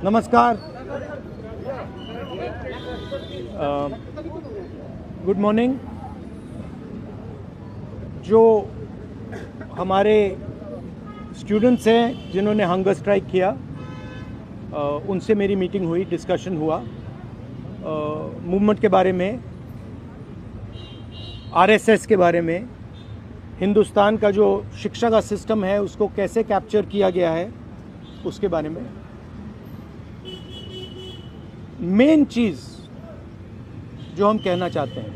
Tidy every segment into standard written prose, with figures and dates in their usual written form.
नमस्कार, good morning. जो हमारे स्टूडेंट्स हैं जिन्होंने हंगर स्ट्राइक किया, उनसे मेरी मीटिंग हुई, डिस्कशन हुआ मूवमेंट के बारे में, आरएसएस के बारे में, हिंदुस्तान का जो शिक्षा का सिस्टम है उसको कैसे कैप्चर किया गया है उसके बारे में। मेन चीज़ जो हम कहना चाहते हैं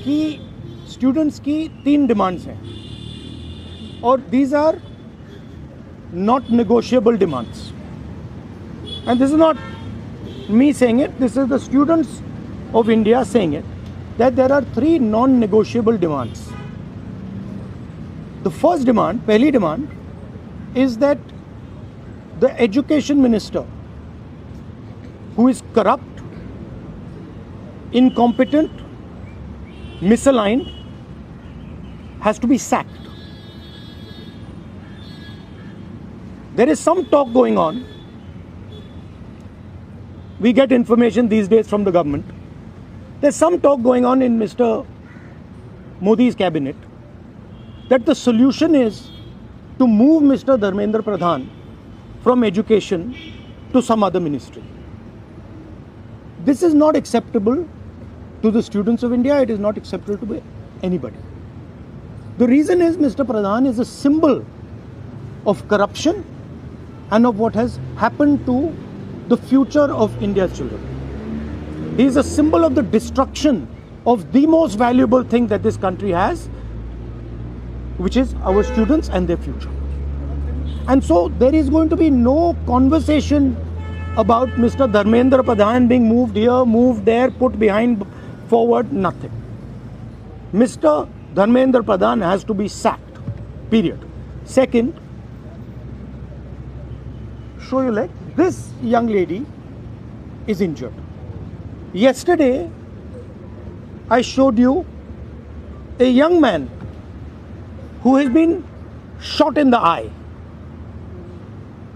कि स्टूडेंट्स की 3 डिमांड्स हैं और these are not negotiable demands, and this is not me saying it, this is the students of India saying it, that there are 3 non-negotiable demands. The first demand, पहली demand, is that the education minister, who is corrupt, incompetent, misaligned, has to be sacked. There is some talk going on. We get information these days from the government. There's some talk going on in Mr. Modi's cabinet that the solution is to move Mr. Dharmendra Pradhan from education to some other ministry. This is not acceptable to the students of India. It is not acceptable to anybody. The reason is Mr. Pradhan is a symbol of corruption and of what has happened to the future of India's children. He is a symbol of the destruction of the most valuable thing that this country has, which is our students and their future. And so there is going to be no conversation about Mr. Dharmendra Pradhan being moved here, moved there, put behind, forward, nothing. Mr. Dharmendra Pradhan has to be sacked, period. Second, show you like this young lady is injured. Yesterday, I showed you a young man who has been shot in the eye.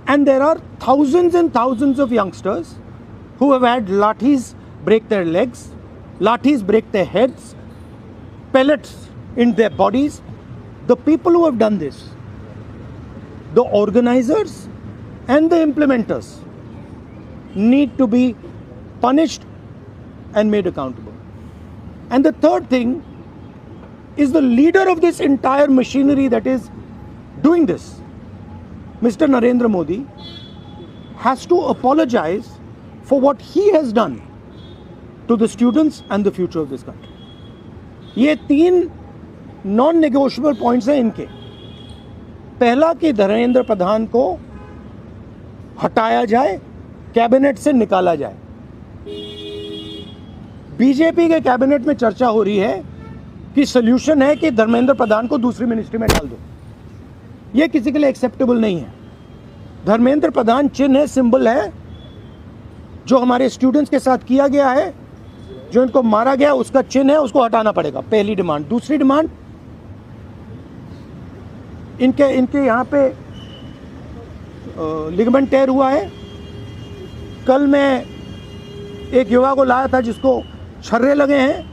And there are thousands and thousands of youngsters who have had lathis break their legs, lathis break their heads, pellets in their bodies. The people who have done this, the organizers and the implementers, need to be punished and made accountable. And the third thing is the leader of this entire machinery that is doing this, Mr. Narendra Modi, has to apologize for what he has done to the students and the future of this country. ये 3 non-negotiable points हैं इनके। पहला कि धर्मेंद्र प्रधान को हटाया जाए, cabinet से निकाला जाए। बीजेपी के कैबिनेट में चर्चा हो रही है कि सॉल्यूशन है कि धर्मेंद्र प्रधान को दूसरी मिनिस्ट्री में डाल दो। यह किसी के लिए एक्सेप्टेबल नहीं है। धर्मेंद्र प्रधान चिन्ह है, सिंबल है, जो हमारे स्टूडेंट्स के साथ किया गया है, जो इनको मारा गया उसका चिन्ह है, उसको हटाना पड़ेगा। पहली डिमांड। दूसरी डिमांड, इनके यहाँ पे लिगामेंट टेयर हुआ है। कल मैं एक युवा को लाया था जिसको छर्रे लगे हैं,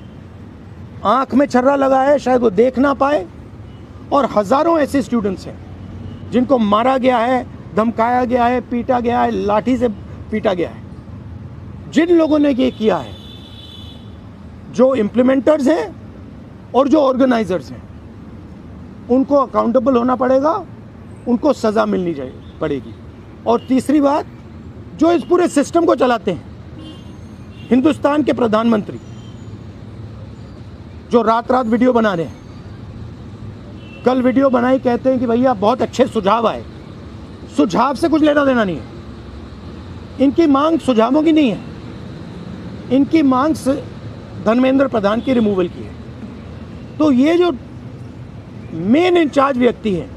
आंख में छर्रा लगा है, शायद वो देख ना पाए, और हजारों ऐसे स्टूडेंट्स हैं जिनको मारा गया है, धमकाया गया है, पीटा गया है, लाठी से पीटा गया है। जिन लोगों ने ये किया है, जो इम्प्लीमेंटर्स हैं और जो ऑर्गेनाइजर्स हैं, उनको अकाउंटेबल होना पड़ेगा, उनको सज़ा मिलनी पड़ेगी। और तीसरी बात, जो इस पूरे सिस्टम को चलाते हैं, हिंदुस्तान के प्रधानमंत्री, जो रात रात वीडियो बना रहे हैं, कल वीडियो बनाई, कहते हैं कि भैया बहुत अच्छे सुझाव आए। सुझाव से कुछ लेना देना नहीं है। इनकी मांग सुझावों की नहीं है, इनकी मांग धर्मेंद्र प्रधान की रिमूवल की है। तो ये जो मेन इंचार्ज व्यक्ति हैं,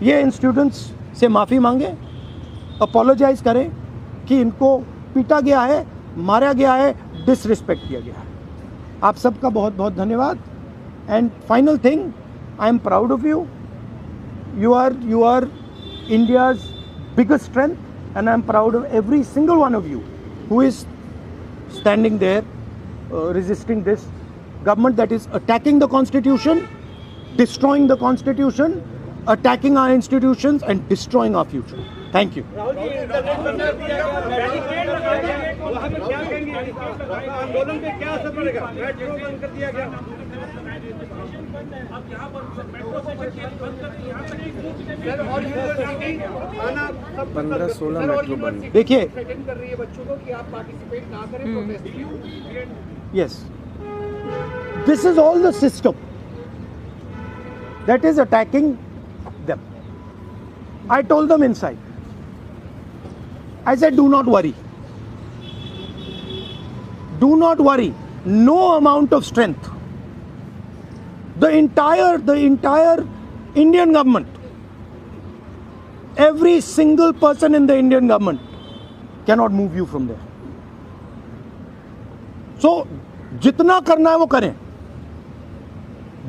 ये इन स्टूडेंट्स से माफ़ी मांगे, अपोलोजाइज करें कि इनको पीटा गया है, मारा गया है, डिसरिस्पेक्ट किया गया है। आप सबका बहुत बहुत धन्यवाद। And final thing, I am proud of you. You are India's biggest strength, and I'm proud of every single one of you who is standing there resisting this government that is attacking the constitution, destroying the constitution, attacking our institutions and destroying our future. Thank you. आंदोलन पे क्या असर पड़ेगा? Metro बंद कर दिया गया। 15-16 metro बंद। देखिए, कर रही है बच्चों को कि आप पार्टिसिपेट ना करें प्रोटेस्ट में। yes, this is all the system that is attacking them. I told them inside. I said, do not worry. Do not worry. No amount of strength. The entire Indian government, every single person in the Indian government cannot move you from there. So, जितना करना है वो करें.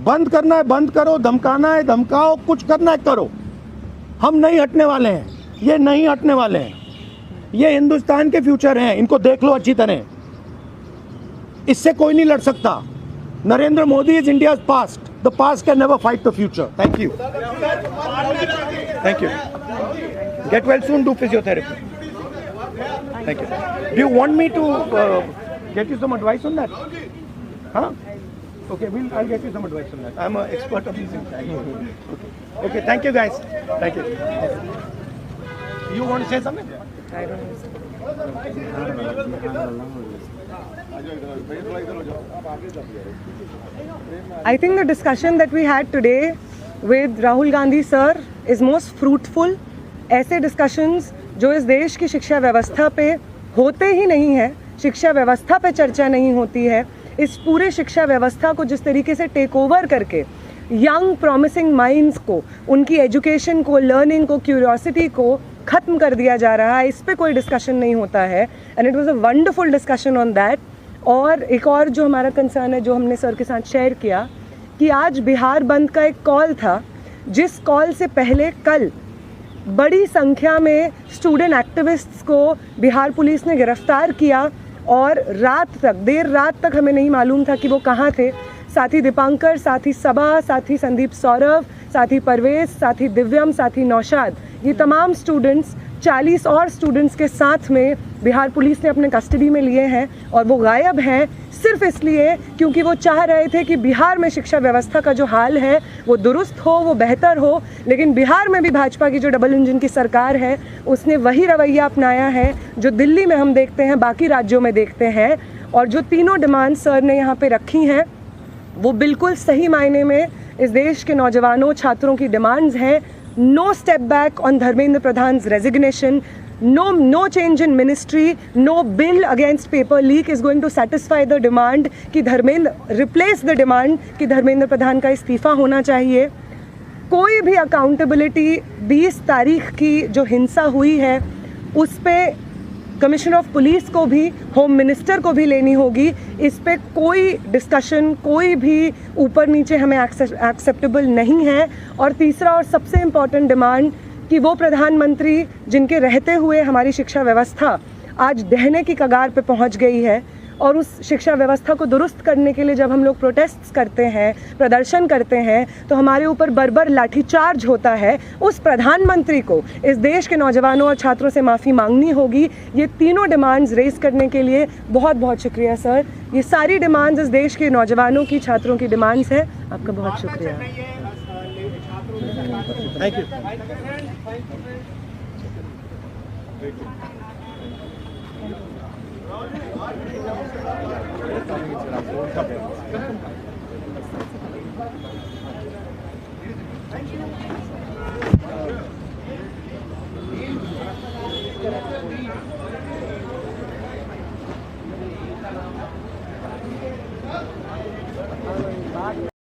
बंद करना है बंद करो, धमकाना है धमकाओ, कुछ करना है करो. हम नहीं हटने वाले हैं. ये नहीं हटने वाले हैं. ये हिंदुस्तान के फ्यूचर हैं. इनको देख लो अच्छी तरह. इससे कोई नहीं लड़ सकता. Narendra Modi is India's past. The past can never fight the future. Thank you. Thank you. Get well soon. Do physiotherapy. Thank you. Do you want me to get you some advice on that? Huh? Okay, I'll get you some advice on that. I'm an expert of these things. Okay, thank you guys. Thank you. You want to say something? I don't know. I think the discussion that we had today with Rahul Gandhi sir is most fruitful. ऐसे discussions जो इस देश की शिक्षा व्यवस्था पे होते ही नहीं है, शिक्षा व्यवस्था पे चर्चा नहीं होती है, इस पूरे शिक्षा व्यवस्था को जिस तरीके से टेक ओवर करके यंग प्रॉमिसिंग माइंड्स को, उनकी एजुकेशन को, लर्निंग को, क्यूरियोसिटी को ख़त्म कर दिया जा रहा है, इस पे कोई डिस्कशन नहीं होता है. And it was a wonderful discussion on that. और एक और जो हमारा कंसर्न है, जो हमने सर के साथ शेयर किया, कि आज बिहार बंद का एक कॉल था, जिस कॉल से पहले कल बड़ी संख्या में स्टूडेंट एक्टिविस्ट्स को बिहार पुलिस ने गिरफ्तार किया और रात तक, देर रात तक हमें नहीं मालूम था कि वो कहाँ थे. साथी दीपांकर, साथी सबा, साथी संदीप सौरभ, साथी परवेज, साथी दिव्यम, साथी नौशाद, ये तमाम स्टूडेंट्स 40 और स्टूडेंट्स के साथ में बिहार पुलिस ने अपने कस्टडी में लिए हैं. और वो गायब हैं सिर्फ इसलिए क्योंकि वो चाह रहे थे कि बिहार में शिक्षा व्यवस्था का जो हाल है वो दुरुस्त हो, वो बेहतर हो. लेकिन बिहार में भी भाजपा की जो डबल इंजन की सरकार है, उसने वही रवैया अपनाया है जो दिल्ली में हम देखते हैं, बाकी राज्यों में देखते हैं. और जो तीनों डिमांड सर ने यहाँ पे रखी हैं, वो बिल्कुल सही मायने में इस देश के नौजवानों, छात्रों की डिमांड्स हैं. No step back on Dharmendra Pradhan's resignation. No change in ministry. No bill against paper leak is going to satisfy the demand कि धर्मेंद्र replace the demand कि धर्मेंद्र प्रधान का इस्तीफा होना चाहिए. कोई भी अकाउंटेबिलिटी 20 तारीख की जो हिंसा हुई है उस पे कमिश्नर ऑफ पुलिस को भी, होम मिनिस्टर को भी लेनी होगी. इस पे कोई डिस्कशन, कोई भी ऊपर नीचे हमें एक्सेप्टेबल नहीं है. और तीसरा और सबसे इम्पॉर्टेंट डिमांड कि वो प्रधानमंत्री जिनके रहते हुए हमारी शिक्षा व्यवस्था आज ढहने की कगार पे पहुंच गई है, और उस शिक्षा व्यवस्था को दुरुस्त करने के लिए जब हम लोग प्रोटेस्ट करते हैं, प्रदर्शन करते हैं, तो हमारे ऊपर बर्बर लाठीचार्ज होता है. उस प्रधानमंत्री को इस देश के नौजवानों और छात्रों से माफ़ी मांगनी होगी. ये तीनों डिमांड्स रेज करने के लिए बहुत बहुत शुक्रिया सर. ये सारी डिमांड्स इस देश के नौजवानों की, छात्रों की डिमांड्स है. आपका बहुत शुक्रिया. Thank you. Thank you.